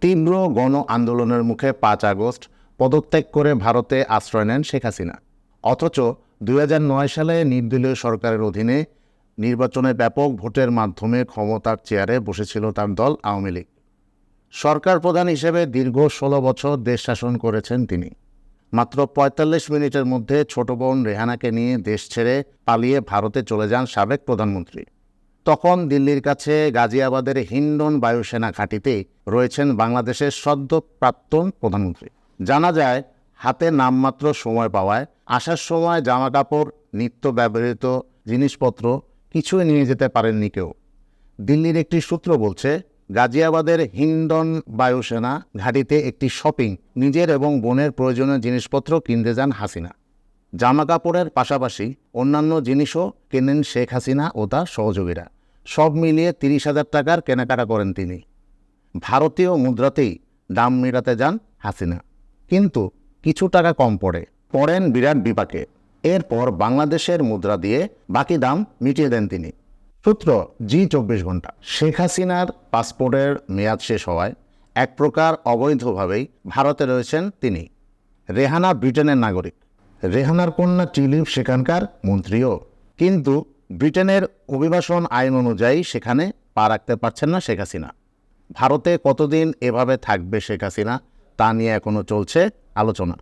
তীব্র গণ আন্দোলনের মুখে ৫ আগস্ট পদত্যাগ করে ভারতে আশ্রয় নেন শেখ হাসিনা। অথচ ২০০৯ সালে নির্দলীয় সরকারের অধীনে নির্বাচনে ব্যাপক ভোটের মাধ্যমে ক্ষমতার চেয়ারে বসেছিল তার দল আওয়ামী লীগ। সরকার প্রধান হিসেবে দীর্ঘ ১৬ বছর দেশ শাসন করেছেন তিনি। মাত্র ৪৫ মিনিটের মধ্যে ছোট বোন রেহানাকে নিয়ে দেশ ছেড়ে পালিয়ে ভারতে চলে যান সাবেক প্রধানমন্ত্রী। তখন দিল্লির কাছে গাজিয়াবাদের হিন্ডন বায়ুসেনা ঘাঁটিতে রয়েছেন বাংলাদেশের সদ্য প্রাক্তন প্রধানমন্ত্রী। জানা যায়, হাতে নামমাত্র সময় পাওয়ায় আসার সময় জামাকাপড়, নিত্য ব্যবহৃত জিনিসপত্র কিছুই নিয়ে যেতে পারেননি কেউ। দিল্লির একটি সূত্র বলছে, গাজিয়াবাদের হিন্ডন বায়ুসেনা ঘাঁটিতে একটি শপিং নিজের এবং বোনের প্রয়োজনীয় জিনিসপত্র কিনতে যান হাসিনা। জামাকাপড়ের পাশাপাশি অন্যান্য জিনিসও কেনেন শেখ হাসিনা ও তার সহযোগীরা। সব মিলিয়ে ৩০,০০০ টাকার কেনাকাটা করেন তিনি। ভারতীয় মুদ্রাতেই দাম মেটাতে যান হাসিনা, কিন্তু কিছু টাকা কম পড়েন বিরাট বিপাকে। এরপর বাংলাদেশের মুদ্রা দিয়ে বাকি দাম মিটিয়ে দেন তিনি। সূত্র জি২৪ ঘন্টা। শেখ হাসিনার পাসপোর্টের মেয়াদ শেষ হওয়ায় এক প্রকার অবৈধভাবেই ভারতে রয়েছেন তিনি। রেহানা ব্রিটেনের নাগরিক। রেহানার কন্যা টিলিপ সেখানকার মন্ত্রীও, কিন্তু ব্রিটেনের অভিবাসন আইন অনুযায়ী সেখানে পা রাখতে পারছেন না শেখ হাসিনা। ভারতে কতদিন এভাবে থাকবে শেখ হাসিনা তা নিয়ে এখনও চলছে আলোচনা।